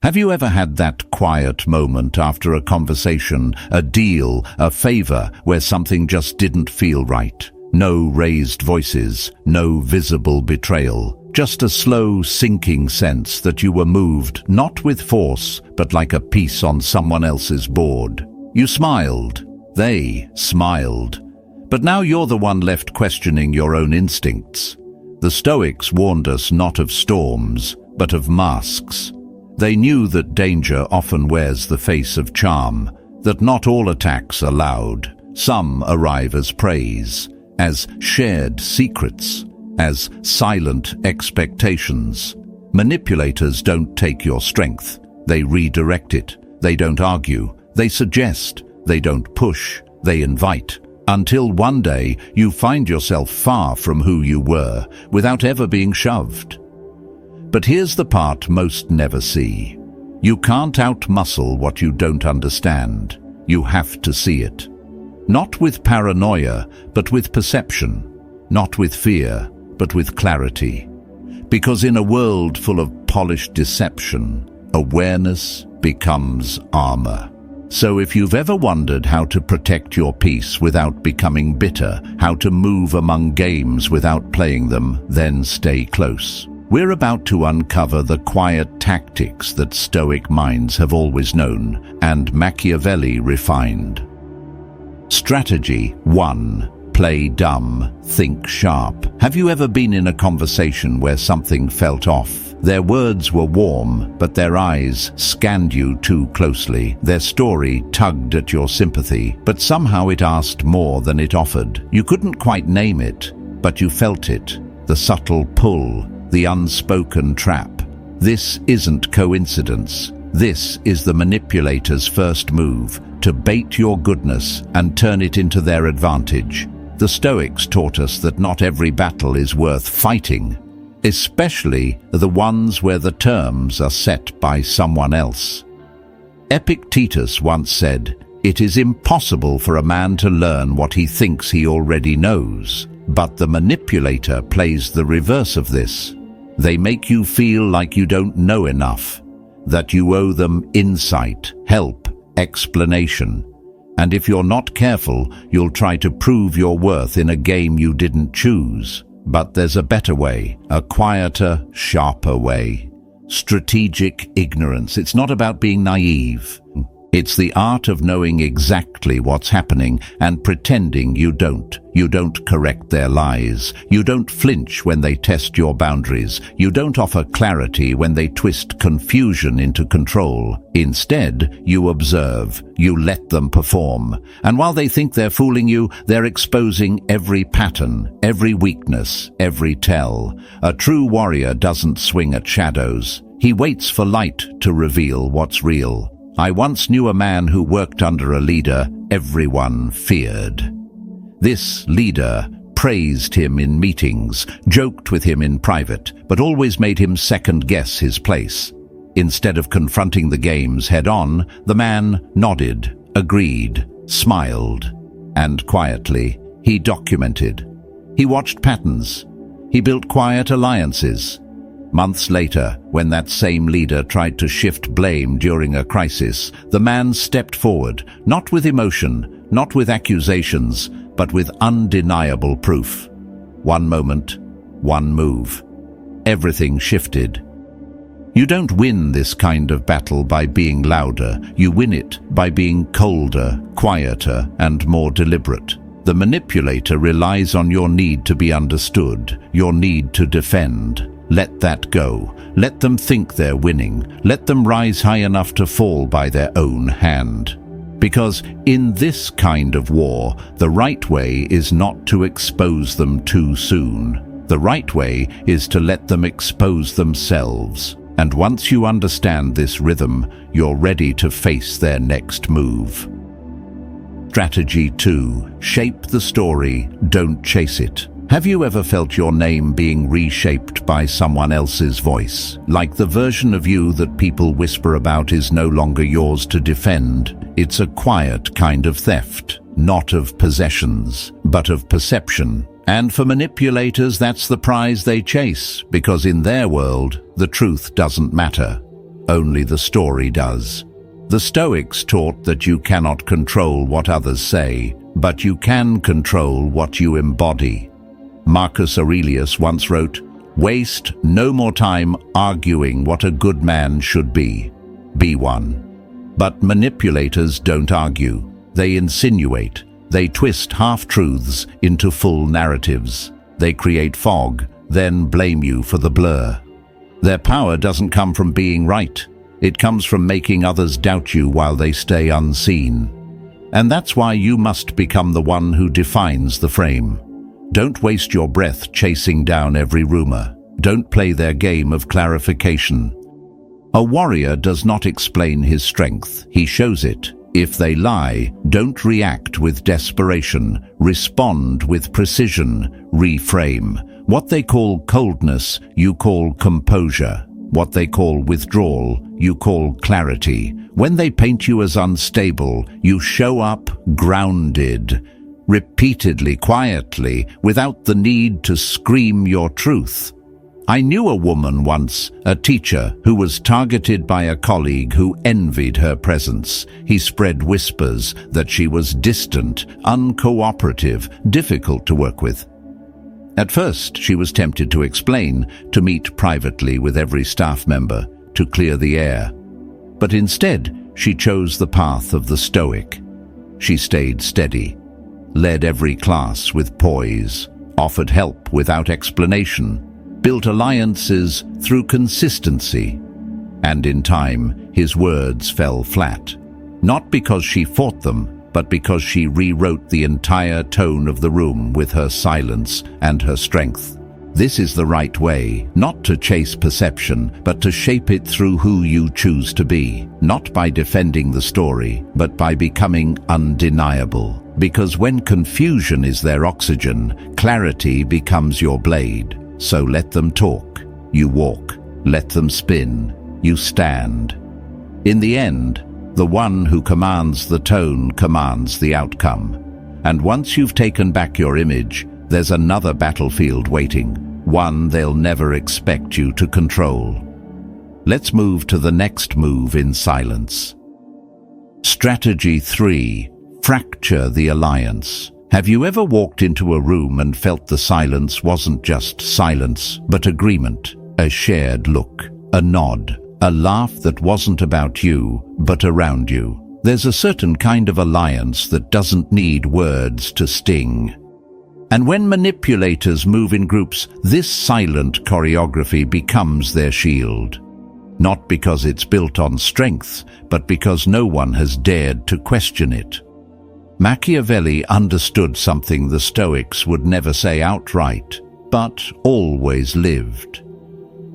Have you ever had that quiet moment after a conversation, a deal, a favor, where something just didn't feel right? No raised voices, no visible betrayal, just a slow, sinking sense that you were moved, not with force, but like a piece on someone else's board. You smiled. They smiled. But now you're the one left questioning your own instincts. The Stoics warned us not of storms, but of masks. They knew that danger often wears the face of charm, that not all attacks are loud. Some arrive as praise, as shared secrets, as silent expectations. Manipulators don't take your strength. They redirect it. They don't argue. They suggest. They don't push. They invite. Until one day you find yourself far from who you were, without ever being shoved. But here's the part most never see. You can't outmuscle what you don't understand. You have to see it. Not with paranoia, but with perception. Not with fear, but with clarity. Because in a world full of polished deception, awareness becomes armor. So if you've ever wondered how to protect your peace without becoming bitter, how to move among games without playing them, then stay close. We're about to uncover the quiet tactics that Stoic minds have always known and Machiavelli refined. Strategy 1. Play dumb, think sharp. Have you ever been in a conversation where something felt off? Their words were warm, but their eyes scanned you too closely. Their story tugged at your sympathy, but somehow it asked more than it offered. You couldn't quite name it, but you felt it. The subtle pull, the unspoken trap. This isn't coincidence. This is the manipulator's first move, to bait your goodness and turn it into their advantage. The Stoics taught us that not every battle is worth fighting, especially the ones where the terms are set by someone else. Epictetus once said, "It is impossible for a man to learn what he thinks he already knows." But the manipulator plays the reverse of this. They make you feel like you don't know enough, that you owe them insight, help, explanation. And if you're not careful, you'll try to prove your worth in a game you didn't choose. But there's a better way, a quieter, sharper way. Strategic ignorance. It's not about being naive. It's the art of knowing exactly what's happening and pretending you don't. You don't correct their lies. You don't flinch when they test your boundaries. You don't offer clarity when they twist confusion into control. Instead, you observe. You let them perform. And while they think they're fooling you, they're exposing every pattern, every weakness, every tell. A true warrior doesn't swing at shadows. He waits for light to reveal what's real. I once knew a man who worked under a leader everyone feared. This leader praised him in meetings, joked with him in private, but always made him second-guess his place. Instead of confronting the games head-on, the man nodded, agreed, smiled, and quietly, he documented. He watched patterns. He built quiet alliances. Months later, when that same leader tried to shift blame during a crisis, the man stepped forward, not with emotion, not with accusations, but with undeniable proof. One moment, one move. Everything shifted. You don't win this kind of battle by being louder. You win it by being colder, quieter, and more deliberate. The manipulator relies on your need to be understood, your need to defend. Let that go. Let them think they're winning. Let them rise high enough to fall by their own hand. Because in this kind of war, the right way is not to expose them too soon. The right way is to let them expose themselves. And once you understand this rhythm, you're ready to face their next move. Strategy 2. Shape the story, don't chase it. Have you ever felt your name being reshaped by someone else's voice? Like the version of you that people whisper about is no longer yours to defend. It's a quiet kind of theft, not of possessions, but of perception. And for manipulators, that's the prize they chase, because in their world, the truth doesn't matter. only the story does. The Stoics taught that you cannot control what others say, but you can control what you embody. Marcus Aurelius once wrote, "Waste no more time arguing what a good man should be. Be one." But manipulators don't argue. They insinuate. They twist half-truths into full narratives. They create fog, then blame you for the blur. Their power doesn't come from being right. It comes from making others doubt you while they stay unseen. And that's why you must become the one who defines the frame. Don't waste your breath chasing down every rumor. Don't play their game of clarification. A warrior does not explain his strength, he shows it. If they lie, don't react with desperation. Respond with precision. Reframe. What they call coldness, you call composure. What they call withdrawal, you call clarity. When they paint you as unstable, you show up grounded. Repeatedly, quietly, without the need to scream your truth. I knew a woman once, a teacher, who was targeted by a colleague who envied her presence. He spread whispers that she was distant, uncooperative, difficult to work with. At first, she was tempted to explain, to meet privately with every staff member, to clear the air. But instead, she chose the path of the Stoic. She stayed steady, led every class with poise, offered help without explanation, built alliances through consistency. And in time, his words fell flat. Not because she fought them, but because she rewrote the entire tone of the room with her silence and her strength. This is the right way, not to chase perception, but to shape it through who you choose to be, not by defending the story, but by becoming undeniable. Because when confusion is their oxygen, clarity becomes your blade. So let them talk, you walk. Let them spin, you stand. In the end, the one who commands the tone commands the outcome. And once you've taken back your image, there's another battlefield waiting, one they'll never expect you to control. Let's move to the next move in silence. Strategy 3. Fracture the alliance. Have you ever walked into a room and felt the silence wasn't just silence, but agreement, a shared look, a nod, a laugh that wasn't about you, but around you? There's a certain kind of alliance that doesn't need words to sting. And when manipulators move in groups, this silent choreography becomes their shield. Not because it's built on strength, but because no one has dared to question it. Machiavelli understood something the Stoics would never say outright, but always lived.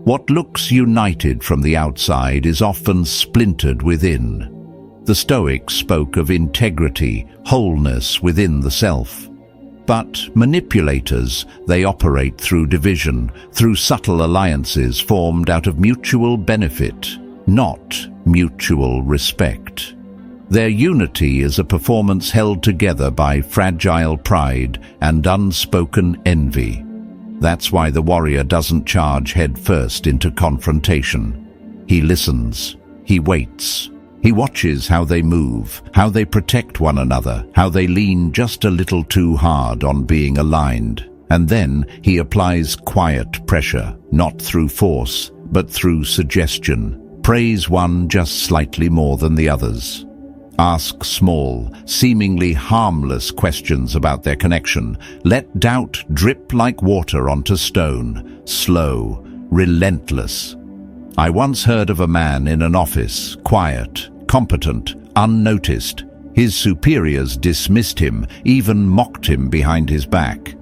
What looks united from the outside is often splintered within. The Stoics spoke of integrity, wholeness within the self. But manipulators, they operate through division, through subtle alliances formed out of mutual benefit, not mutual respect. Their unity is a performance held together by fragile pride and unspoken envy. That's why the warrior doesn't charge headfirst into confrontation. He listens. He waits. He watches how they move, how they protect one another, how they lean just a little too hard on being aligned. And then he applies quiet pressure, not through force, but through suggestion. Praise one just slightly more than the others. Ask small, seemingly harmless questions about their connection. Let doubt drip like water onto stone, slow, relentless. I once heard of a man in an office, quiet, competent, unnoticed. His superiors dismissed him, even mocked him behind his back.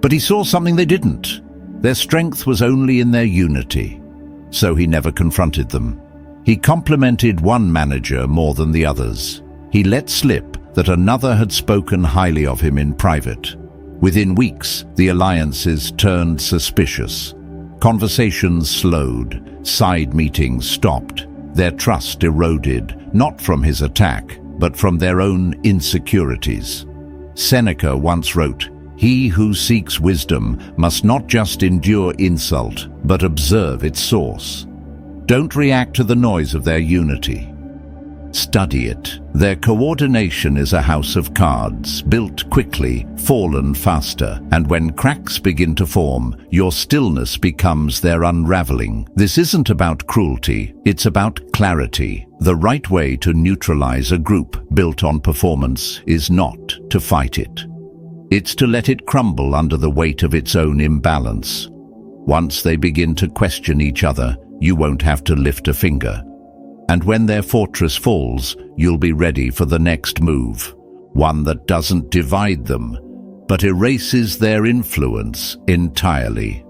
But he saw something they didn't. Their strength was only in their unity. So he never confronted them. He complimented one manager more than the others. He let slip that another had spoken highly of him in private. Within weeks, the alliances turned suspicious. Conversations slowed. Side meetings stopped. Their trust eroded, not from his attack, but from their own insecurities. Seneca once wrote, "He who seeks wisdom must not just endure insult, but observe its source." Don't react to the noise of their unity. Study it. Their coordination is a house of cards, built quickly, fallen faster, and when cracks begin to form, your stillness becomes their unraveling. This isn't about cruelty, it's about clarity. The right way to neutralize a group built on performance is not to fight it. It's to let it crumble under the weight of its own imbalance. Once they begin to question each other, you won't have to lift a finger. And when their fortress falls, you'll be ready for the next move, one that doesn't divide them, but erases their influence entirely.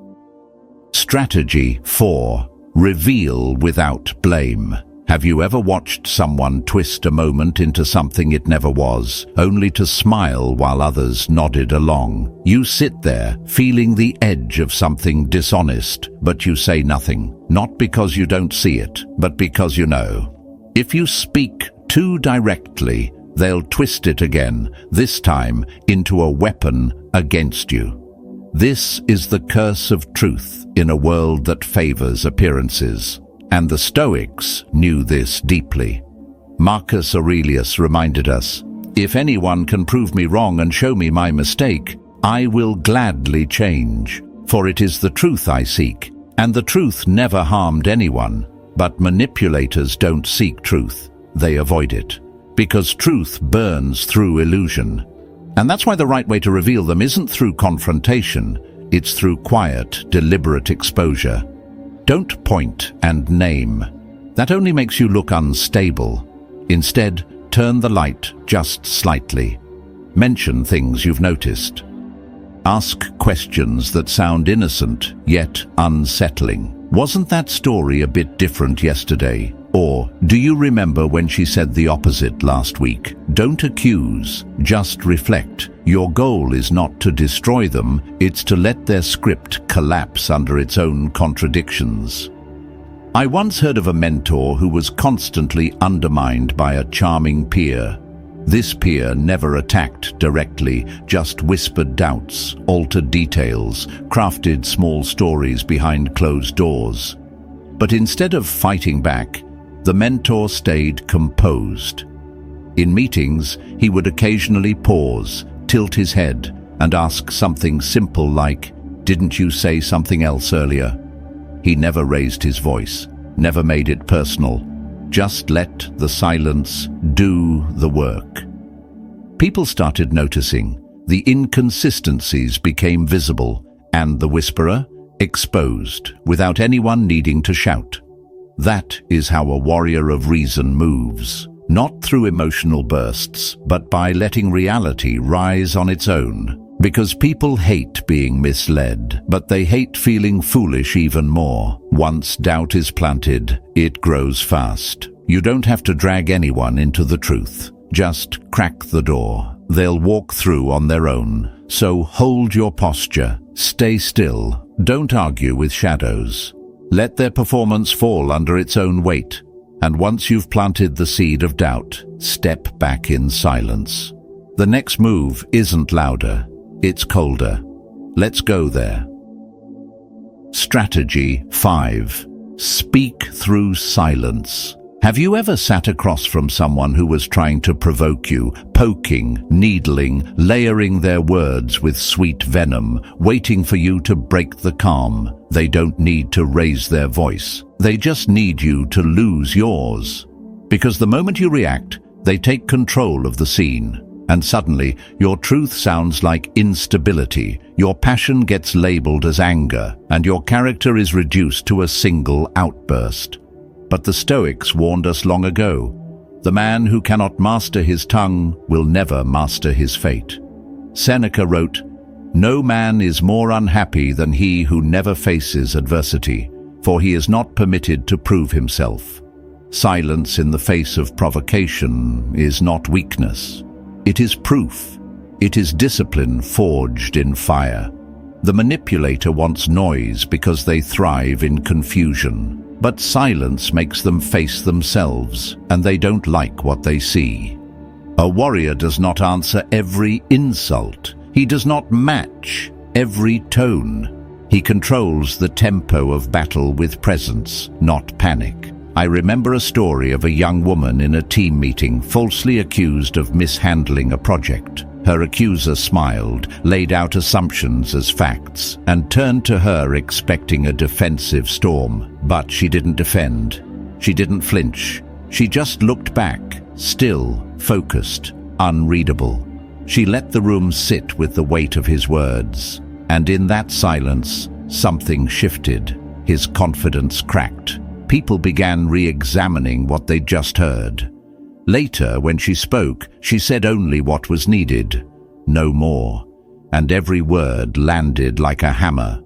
Strategy 4. Reveal without blame. Have you ever watched someone twist a moment into something it never was, only to smile while others nodded along? You sit there, feeling the edge of something dishonest, but you say nothing, not because you don't see it, but because you know. If you speak too directly, they'll twist it again, this time into a weapon against you. This is the curse of truth in a world that favors appearances. And the Stoics knew this deeply. Marcus Aurelius reminded us, "If anyone can prove me wrong and show me my mistake, I will gladly change, for it is the truth I seek, and the truth never harmed anyone." But manipulators don't seek truth, they avoid it, because truth burns through illusion. And that's why the right way to reveal them isn't through confrontation, it's through quiet, deliberate exposure. Don't point and name. That only makes you look unstable. Instead, turn the light just slightly. Mention things you've noticed. Ask questions that sound innocent, yet unsettling. Wasn't that story a bit different yesterday? Or, do you remember when she said the opposite last week? Don't accuse, just reflect. Your goal is not to destroy them, it's to let their script collapse under its own contradictions. I once heard of a mentor who was constantly undermined by a charming peer. This peer never attacked directly, just whispered doubts, altered details, crafted small stories behind closed doors. But instead of fighting back, the mentor stayed composed. In meetings, he would occasionally pause, tilt his head, and ask something simple like, "Didn't you say something else earlier?" He never raised his voice, never made it personal, just let the silence do the work. People started noticing, the inconsistencies became visible, and the whisperer exposed, without anyone needing to shout. That is how a warrior of reason moves, not through emotional bursts, but by letting reality rise on its own. Because people hate being misled, but they hate feeling foolish even more. Once doubt is planted, it grows fast. You don't have to drag anyone into the truth. Just crack the door. They'll walk through on their own. So hold your posture. Stay still. Don't argue with shadows. Let their performance fall under its own weight. And once you've planted the seed of doubt, step back in silence. The next move isn't louder. It's colder. Let's go there. Strategy 5. Speak through silence. Have you ever sat across from someone who was trying to provoke you, poking, needling, layering their words with sweet venom, waiting for you to break the calm? They don't need to raise their voice. They just need you to lose yours. Because the moment you react, they take control of the scene. And suddenly, your truth sounds like instability, your passion gets labeled as anger, and your character is reduced to a single outburst. But the Stoics warned us long ago, the man who cannot master his tongue will never master his fate. Seneca wrote, "No man is more unhappy than he who never faces adversity, for he is not permitted to prove himself." Silence in the face of provocation is not weakness. It is proof. It is discipline forged in fire. The manipulator wants noise because they thrive in confusion. But silence makes them face themselves, and they don't like what they see. A warrior does not answer every insult. He does not match every tone. He controls the tempo of battle with presence, not panic. I remember a story of a young woman in a team meeting falsely accused of mishandling a project. Her accuser smiled, laid out assumptions as facts, and turned to her expecting a defensive storm. But she didn't defend. She didn't flinch. She just looked back, still, focused, unreadable. She let the room sit with the weight of his words. And in that silence, something shifted. His confidence cracked. People began re-examining what they'd just heard. Later, when she spoke, she said only what was needed, no more. And every word landed like a hammer.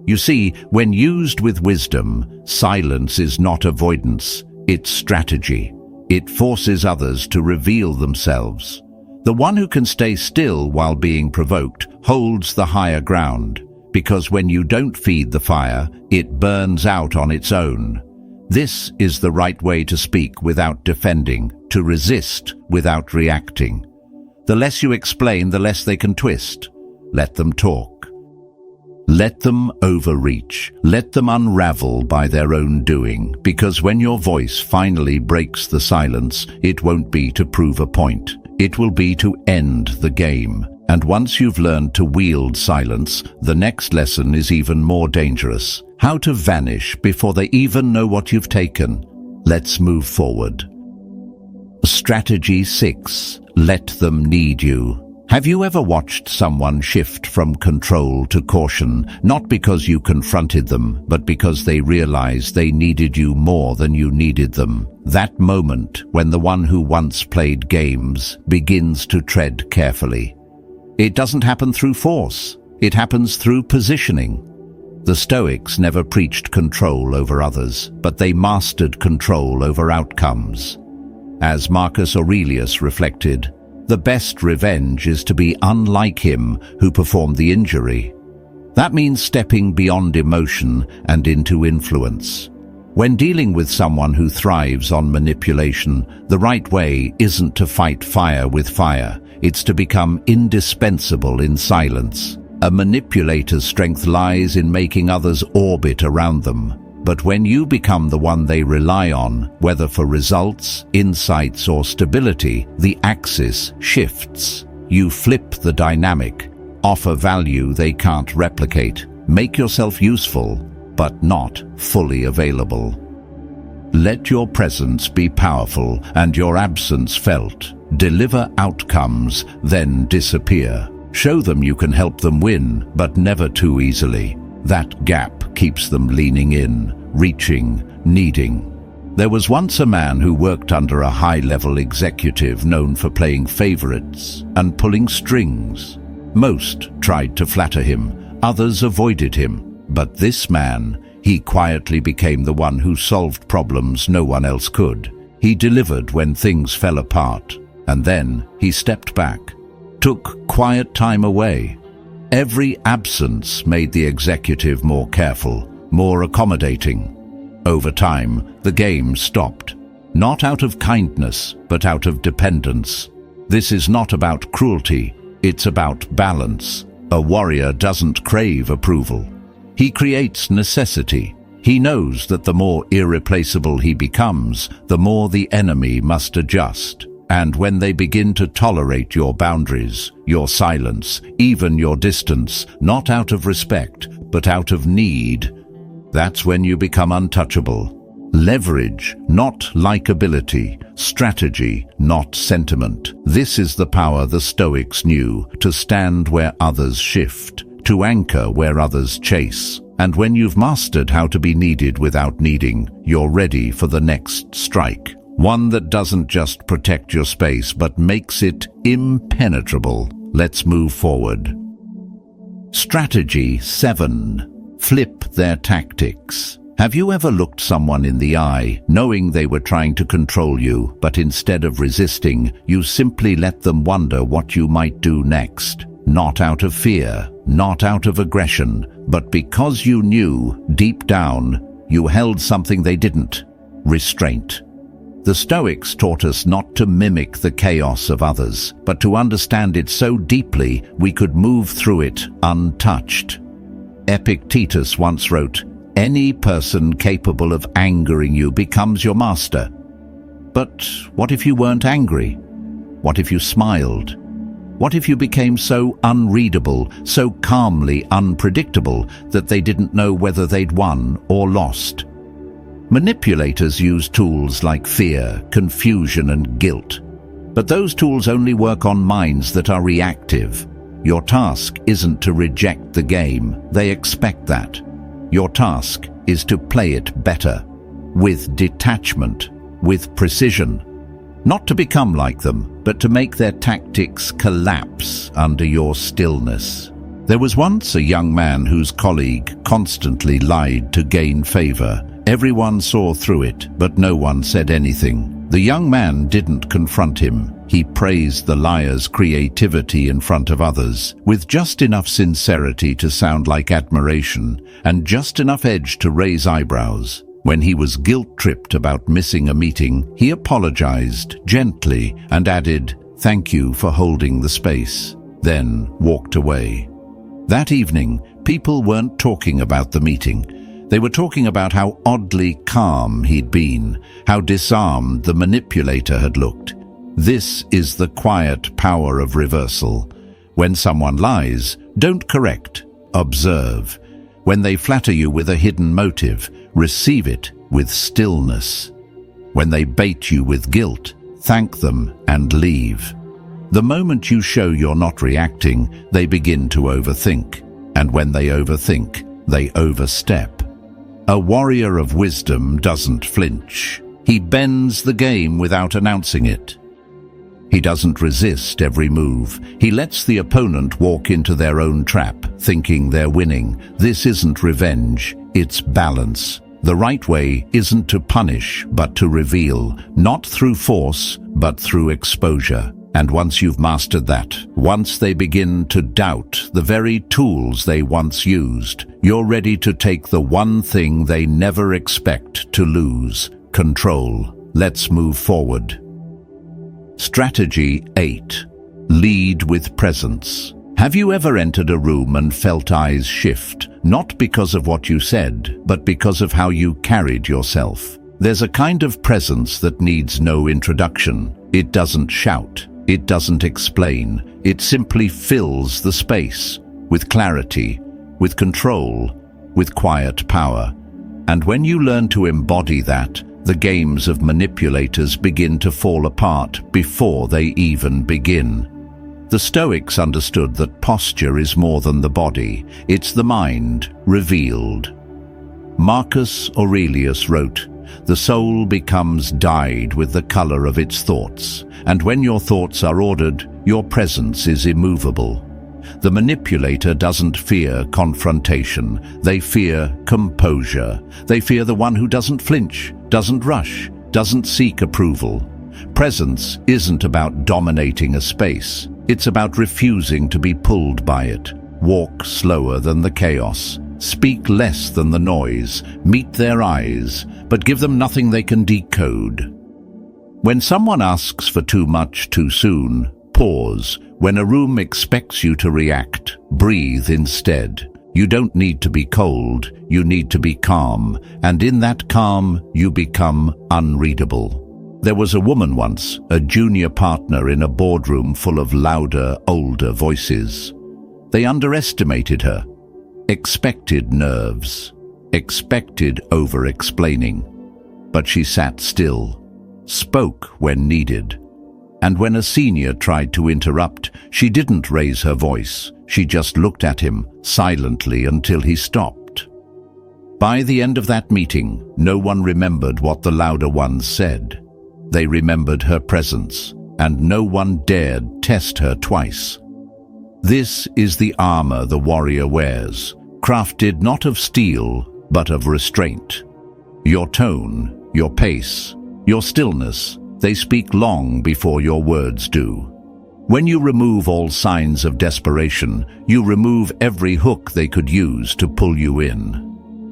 You see, when used with wisdom, silence is not avoidance, it's strategy. It forces others to reveal themselves. The one who can stay still while being provoked holds the higher ground, because when you don't feed the fire, it burns out on its own. This is the right way to speak without defending, to resist without reacting. The less you explain, the less they can twist. Let them talk. Let them overreach. Let them unravel by their own doing, because when your voice finally breaks the silence, it won't be to prove a point. It will be to end the game. And once you've learned to wield silence, the next lesson is even more dangerous. How to vanish before they even know what you've taken. Let's move forward. Strategy 6. Let them need you. Have you ever watched someone shift from control to caution, not because you confronted them, but because they realized they needed you more than you needed them? That moment when the one who once played games begins to tread carefully. It doesn't happen through force. It happens through positioning. The Stoics never preached control over others, but they mastered control over outcomes. As Marcus Aurelius reflected, the best revenge is to be unlike him who performed the injury. That means stepping beyond emotion and into influence. When dealing with someone who thrives on manipulation, the right way isn't to fight fire with fire. It's to become indispensable in silence. A manipulator's strength lies in making others orbit around them. But when you become the one they rely on, whether for results, insights, or stability, the axis shifts. You flip the dynamic, offer value they can't replicate, make yourself useful, but not fully available. Let your presence be powerful and your absence felt. Deliver outcomes, then disappear. Show them you can help them win, but never too easily. That gap keeps them leaning in, reaching, needing. There was once a man who worked under a high-level executive known for playing favorites and pulling strings. Most tried to flatter him, others avoided him. But this man, he quietly became the one who solved problems no one else could. He delivered when things fell apart, and then he stepped back, took quiet time away. Every absence made the executive more careful, more accommodating. Over time, the game stopped, not out of kindness, but out of dependence. This is not about cruelty, it's about balance. A warrior doesn't crave approval. He creates necessity. He knows that the more irreplaceable he becomes, the more the enemy must adjust. And when they begin to tolerate your boundaries, your silence, even your distance, not out of respect, but out of need, that's when you become untouchable. Leverage, not likability. Strategy, not sentiment. This is the power the Stoics knew, to stand where others shift, to anchor where others chase. And when you've mastered how to be needed without needing, you're ready for the next strike. One that doesn't just protect your space, but makes it impenetrable. Let's move forward. Strategy 7. Flip their tactics. Have you ever looked someone in the eye, knowing they were trying to control you, but instead of resisting, you simply let them wonder what you might do next? Not out of fear, not out of aggression, but because you knew, deep down, you held something they didn't: restraint. The Stoics taught us not to mimic the chaos of others, but to understand it so deeply we could move through it untouched. Epictetus once wrote, "Any person capable of angering you becomes your master." But what if you weren't angry? What if you smiled? What if you became so unreadable, so calmly unpredictable that they didn't know whether they'd won or lost? Manipulators use tools like fear, confusion, and guilt. But those tools only work on minds that are reactive. Your task isn't to reject the game. They expect that. Your task is to play it better, with detachment, with precision. Not to become like them, but to make their tactics collapse under your stillness. There was once a young man whose colleague constantly lied to gain favor. Everyone saw through it, but no one said anything. The young man didn't confront him. He praised the liar's creativity in front of others, with just enough sincerity to sound like admiration, and just enough edge to raise eyebrows. When he was guilt-tripped about missing a meeting, he apologized gently and added, "Thank you for holding the space," then walked away. That evening, people weren't talking about the meeting. They were talking about how oddly calm he'd been, how disarmed the manipulator had looked. This is the quiet power of reversal. When someone lies, don't correct, observe. When they flatter you with a hidden motive, receive it with stillness. When they bait you with guilt, thank them and leave. The moment you show you're not reacting, they begin to overthink. And when they overthink, they overstep. A warrior of wisdom doesn't flinch. He bends the game without announcing it. He doesn't resist every move. He lets the opponent walk into their own trap, thinking they're winning. This isn't revenge, it's balance. The right way isn't to punish, but to reveal, not through force, but through exposure. And once you've mastered that, once they begin to doubt the very tools they once used, you're ready to take the one thing they never expect to lose: control. Let's move forward. Strategy 8. Lead with presence. Have you ever entered a room and felt eyes shift, not because of what you said, but because of how you carried yourself? There's a kind of presence that needs no introduction. It doesn't shout. It doesn't explain. It simply fills the space with clarity, with control, with quiet power. And when you learn to embody that, the games of manipulators begin to fall apart before they even begin. The Stoics understood that posture is more than the body. It's the mind revealed. Marcus Aurelius wrote, "The soul becomes dyed with the color of its thoughts, and when your thoughts are ordered, your presence is immovable." The manipulator doesn't fear confrontation. They fear composure. They fear the one who doesn't flinch, doesn't rush, doesn't seek approval. Presence isn't about dominating a space. It's about refusing to be pulled by it. Walk slower than the chaos. Speak less than the noise. Meet their eyes, but give them nothing they can decode. When someone asks for too much too soon, pause. When a room expects you to react, breathe instead. You don't need to be cold, you need to be calm, and in that calm, you become unreadable. There was a woman once, a junior partner in a boardroom full of louder, older voices. They underestimated her, expected nerves, expected over-explaining. But she sat still, spoke when needed. And when a senior tried to interrupt, she didn't raise her voice. She just looked at him silently until he stopped. By the end of that meeting, no one remembered what the louder ones said. They remembered her presence, and no one dared test her twice. This is the armor the warrior wears, crafted not of steel, but of restraint. Your tone, your pace, your stillness, they speak long before your words do. When you remove all signs of desperation, you remove every hook they could use to pull you in.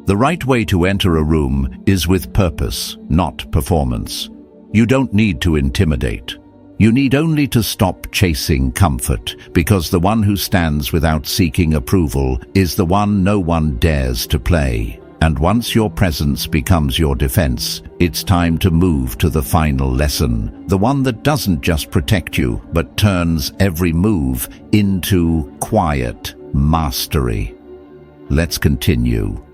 The right way to enter a room is with purpose, not performance. You don't need to intimidate. You need only to stop chasing comfort, because the one who stands without seeking approval is the one no one dares to play. And once your presence becomes your defense, it's time to move to the final lesson, the one that doesn't just protect you, but turns every move into quiet mastery. Let's continue.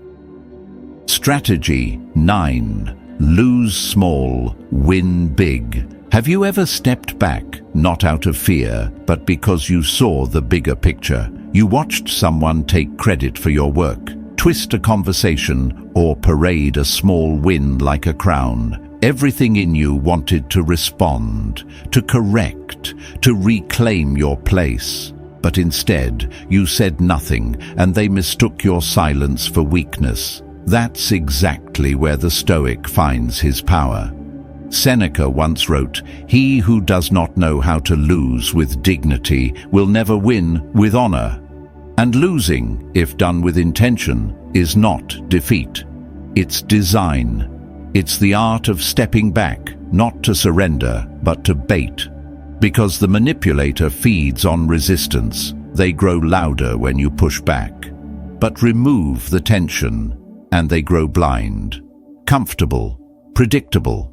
Strategy 9. Lose small, win big. Have you ever stepped back, not out of fear, but because you saw the bigger picture? You watched someone take credit for your work, twist a conversation, or parade a small win like a crown. Everything in you wanted to respond, to correct, to reclaim your place. But instead, you said nothing, and they mistook your silence for weakness. That's exactly where the Stoic finds his power. Seneca once wrote, "He who does not know how to lose with dignity will never win with honor." And losing, if done with intention, is not defeat. It's design. It's the art of stepping back, not to surrender, but to bait. Because the manipulator feeds on resistance, they grow louder when you push back. But remove the tension, and they grow blind, comfortable, predictable.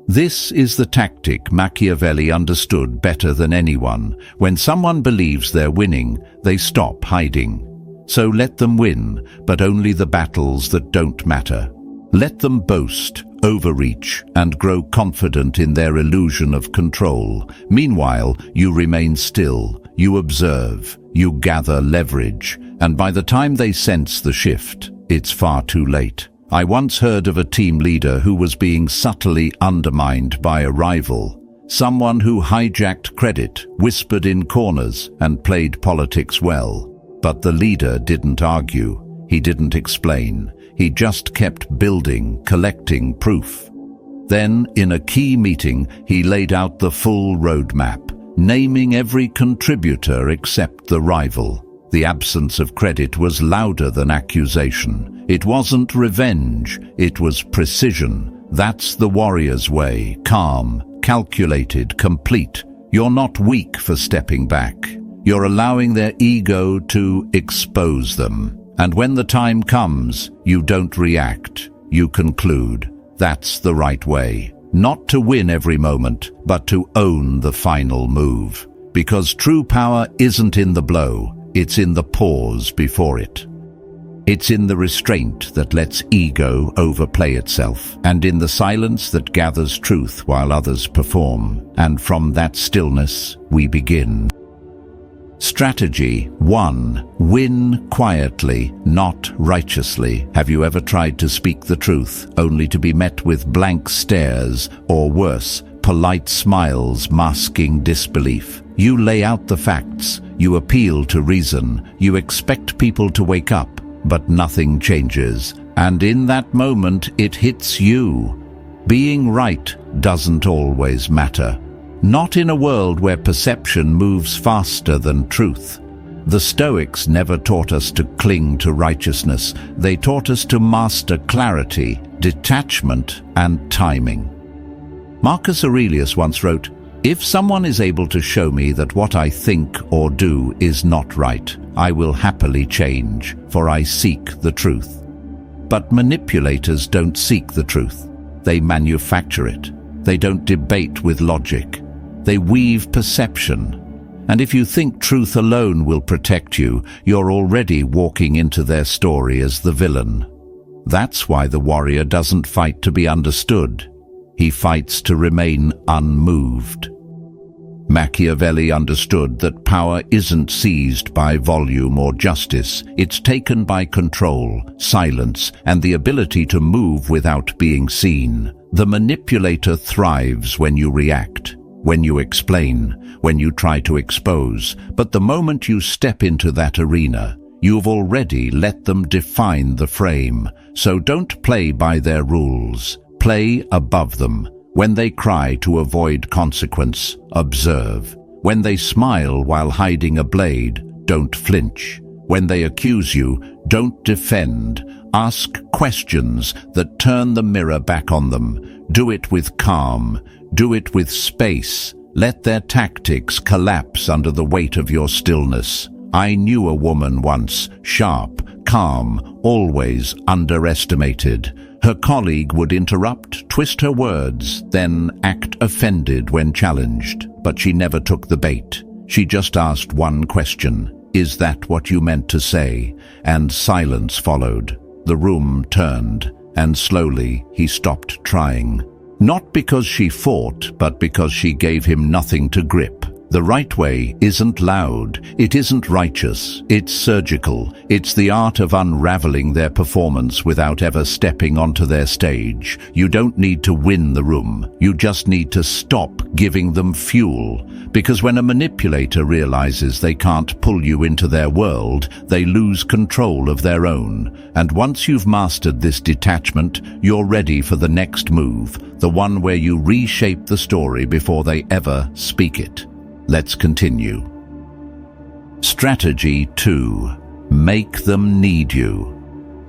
This is the tactic Machiavelli understood better than anyone. When someone believes they're winning, they stop hiding. So let them win, but only the battles that don't matter. Let them boast, overreach, and grow confident in their illusion of control. Meanwhile, you remain still, you observe, you gather leverage, and by the time they sense the shift, it's far too late. I once heard of a team leader who was being subtly undermined by a rival. Someone who hijacked credit, whispered in corners, and played politics well. But the leader didn't argue. He didn't explain. He just kept building, collecting proof. Then, in a key meeting, he laid out the full roadmap, naming every contributor except the rival. The absence of credit was louder than accusation. It wasn't revenge, it was precision. That's the warrior's way, calm, calculated, complete. You're not weak for stepping back. You're allowing their ego to expose them. And when the time comes, you don't react, you conclude. That's the right way. Not to win every moment, but to own the final move. Because true power isn't in the blow. It's in the pause before it. It's in the restraint that lets ego overplay itself, and in the silence that gathers truth while others perform. And from that stillness, we begin. Strategy 1. Win quietly, not righteously. Have you ever tried to speak the truth, only to be met with blank stares, or worse, polite smiles masking disbelief? You lay out the facts, you appeal to reason, you expect people to wake up, but nothing changes. And in that moment, it hits you. Being right doesn't always matter. Not in a world where perception moves faster than truth. The Stoics never taught us to cling to righteousness. They taught us to master clarity, detachment, and timing. Marcus Aurelius once wrote, "If someone is able to show me that what I think or do is not right, I will happily change, for I seek the truth." But manipulators don't seek the truth. They manufacture it. They don't debate with logic. They weave perception. And if you think truth alone will protect you, you're already walking into their story as the villain. That's why the warrior doesn't fight to be understood. He fights to remain unmoved. Machiavelli understood that power isn't seized by volume or justice. It's taken by control, silence, and the ability to move without being seen. The manipulator thrives when you react, when you explain, when you try to expose. But the moment you step into that arena, you've already let them define the frame. So don't play by their rules. Play above them. When they cry to avoid consequence, observe. When they smile while hiding a blade, don't flinch. When they accuse you, don't defend. Ask questions that turn the mirror back on them. Do it with calm. Do it with space. Let their tactics collapse under the weight of your stillness. I knew a woman once, sharp, calm, always underestimated. Her colleague would interrupt, twist her words, then act offended when challenged. But she never took the bait. She just asked one question: "Is that what you meant to say?" And silence followed. The room turned, and slowly he stopped trying. Not because she fought, but because she gave him nothing to grip. The right way isn't loud, it isn't righteous, it's surgical. It's the art of unraveling their performance without ever stepping onto their stage. You don't need to win the room, you just need to stop giving them fuel. Because when a manipulator realizes they can't pull you into their world, they lose control of their own. And once you've mastered this detachment, you're ready for the next move, the one where you reshape the story before they ever speak it. Let's continue. Strategy 2. Make them need you.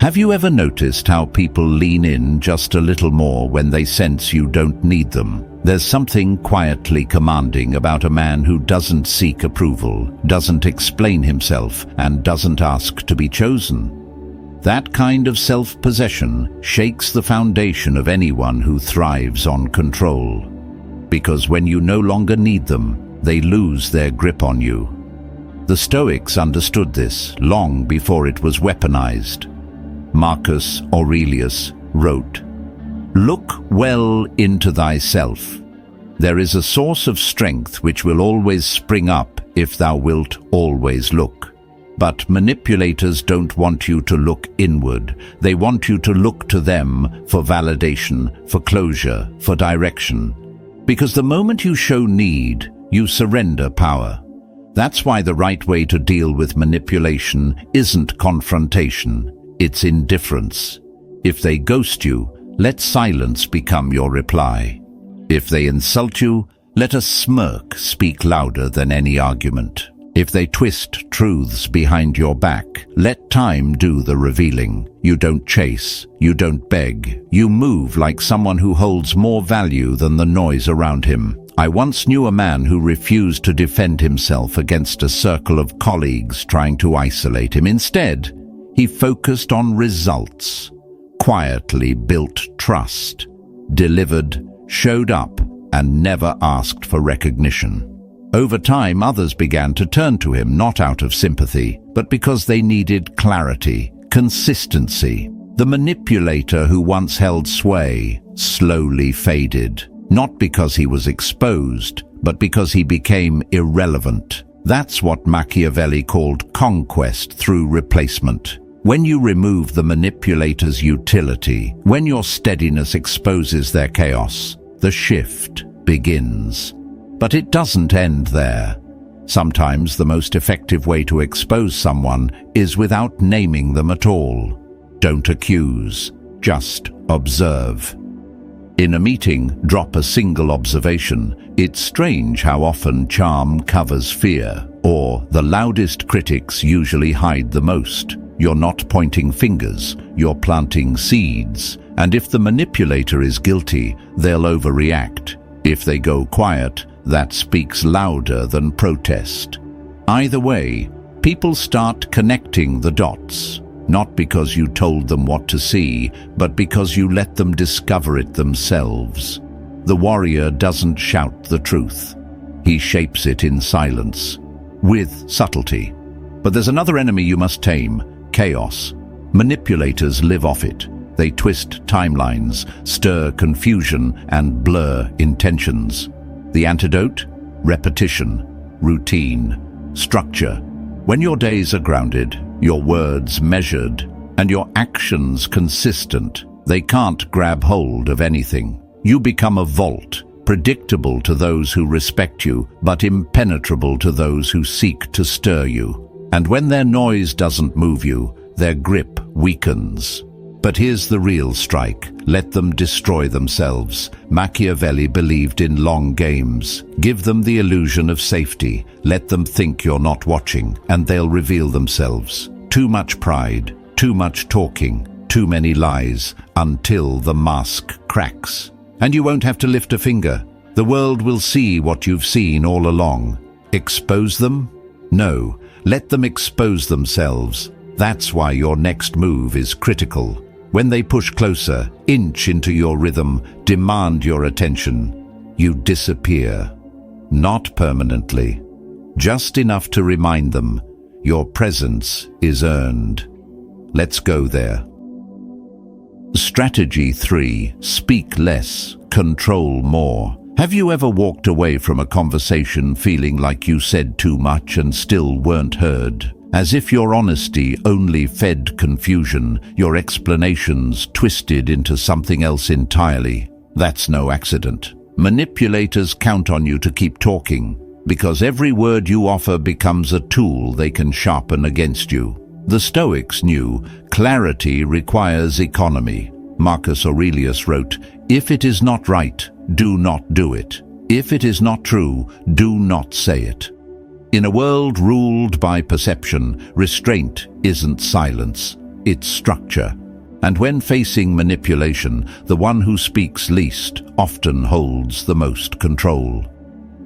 Have you ever noticed how people lean in just a little more when they sense you don't need them? There's something quietly commanding about a man who doesn't seek approval, doesn't explain himself, and doesn't ask to be chosen. That kind of self-possession shakes the foundation of anyone who thrives on control. Because when you no longer need them, they lose their grip on you. The Stoics understood this long before it was weaponized. Marcus Aurelius wrote, "Look well into thyself. There is a source of strength which will always spring up if thou wilt always look." But manipulators don't want you to look inward. They want you to look to them for validation, for closure, for direction. Because the moment you show need, you surrender power. That's why the right way to deal with manipulation isn't confrontation, it's indifference. If they ghost you, let silence become your reply. If they insult you, let a smirk speak louder than any argument. If they twist truths behind your back, let time do the revealing. You don't chase, you don't beg, you move like someone who holds more value than the noise around him. I once knew a man who refused to defend himself against a circle of colleagues trying to isolate him. Instead, he focused on results, quietly built trust, delivered, showed up, and never asked for recognition. Over time, others began to turn to him not out of sympathy, but because they needed clarity, consistency. The manipulator who once held sway slowly faded. Not because he was exposed, but because he became irrelevant. That's what Machiavelli called conquest through replacement. When you remove the manipulator's utility, when your steadiness exposes their chaos, the shift begins. But it doesn't end there. Sometimes the most effective way to expose someone is without naming them at all. Don't accuse, just observe. In a meeting, drop a single observation. It's strange how often charm covers fear, or the loudest critics usually hide the most. You're not pointing fingers, you're planting seeds. And if the manipulator is guilty, they'll overreact. If they go quiet, that speaks louder than protest. Either way, people start connecting the dots. Not because you told them what to see, but because you let them discover it themselves. The warrior doesn't shout the truth. He shapes it in silence, with subtlety. But there's another enemy you must tame: chaos. Manipulators live off it. They twist timelines, stir confusion, and blur intentions. The antidote? Repetition, routine, structure. When your days are grounded, your words measured, and your actions consistent, they can't grab hold of anything. You become a vault, predictable to those who respect you, but impenetrable to those who seek to stir you. And when their noise doesn't move you, their grip weakens. But here's the real strike: let them destroy themselves. Machiavelli believed in long games. Give them the illusion of safety. Let them think you're not watching, and they'll reveal themselves. Too much pride, too much talking, too many lies, until the mask cracks. And you won't have to lift a finger. The world will see what you've seen all along. Expose them? No, let them expose themselves. That's why your next move is critical. When they push closer, inch into your rhythm, demand your attention, you disappear. Not permanently, just enough to remind them your presence is earned. Let's go there. Strategy 3. Speak less, control more. Have you ever walked away from a conversation feeling like you said too much and still weren't heard? As if your honesty only fed confusion, your explanations twisted into something else entirely. That's no accident. Manipulators count on you to keep talking, because every word you offer becomes a tool they can sharpen against you. The Stoics knew clarity requires economy. Marcus Aurelius wrote, "If it is not right, do not do it. If it is not true, do not say it." In a world ruled by perception, restraint isn't silence, it's structure. And when facing manipulation, the one who speaks least often holds the most control.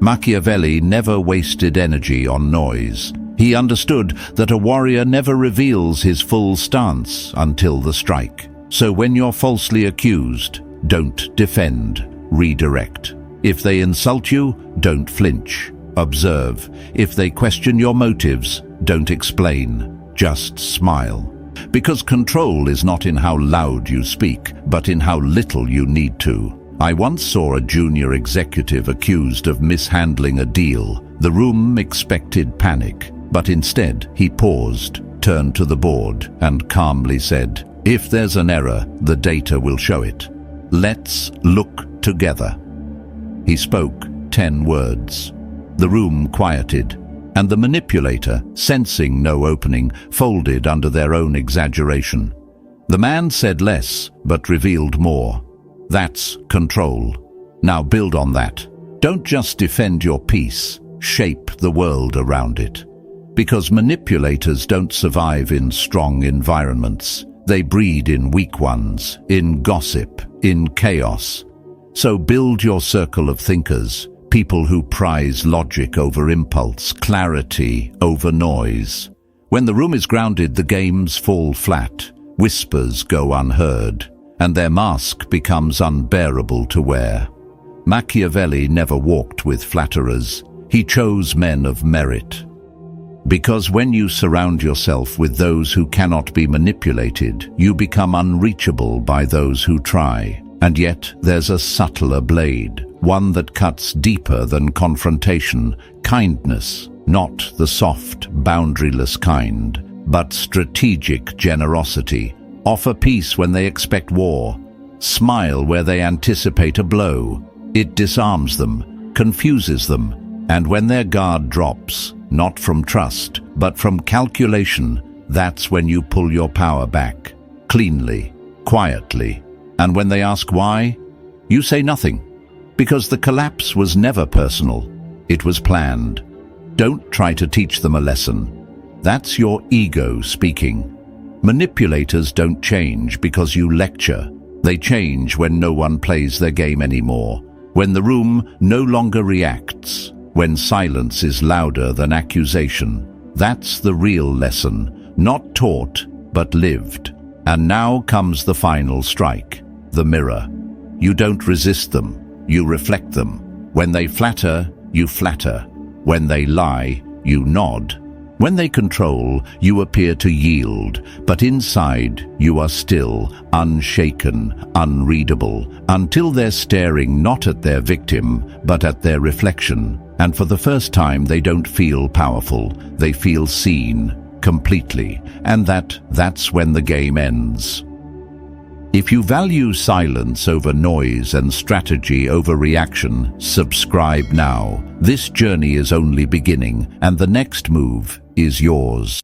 Machiavelli never wasted energy on noise. He understood that a warrior never reveals his full stance until the strike. So when you're falsely accused, don't defend, redirect. If they insult you, don't flinch. Observe. If they question your motives, don't explain. Just smile. Because control is not in how loud you speak, but in how little you need to. I once saw a junior executive accused of mishandling a deal. The room expected panic, but instead he paused, turned to the board, and calmly said, "If there's an error, the data will show it. Let's look together." He spoke 10 words. The room quieted, and the manipulator, sensing no opening, folded under their own exaggeration. The man said less, but revealed more. That's control. Now build on that. Don't just defend your peace, shape the world around it. Because manipulators don't survive in strong environments. They breed in weak ones, in gossip, in chaos. So build your circle of thinkers, people who prize logic over impulse, clarity over noise. When the room is grounded, the games fall flat, whispers go unheard, and their mask becomes unbearable to wear. Machiavelli never walked with flatterers. He chose men of merit. Because when you surround yourself with those who cannot be manipulated, you become unreachable by those who try. And yet there's a subtler blade, one that cuts deeper than confrontation, kindness, not the soft, boundaryless kind, but strategic generosity. Offer peace when they expect war. Smile where they anticipate a blow. It disarms them, confuses them, and when their guard drops, not from trust, but from calculation, that's when you pull your power back, cleanly, quietly. And when they ask why, you say nothing, because the collapse was never personal. It was planned. Don't try to teach them a lesson. That's your ego speaking. Manipulators don't change because you lecture. They change when no one plays their game anymore, when the room no longer reacts, when silence is louder than accusation. That's the real lesson, not taught, but lived. And now comes the final strike, the mirror. You don't resist them, you reflect them. When they flatter, you flatter. When they lie, you nod. When they control, you appear to yield, but inside you are still unshaken, unreadable, until they're staring not at their victim, but at their reflection. And for the first time, they don't feel powerful, they feel seen, completely, and that's when the game ends. If you value silence over noise and strategy over reaction, subscribe now. This journey is only beginning, and the next move is yours.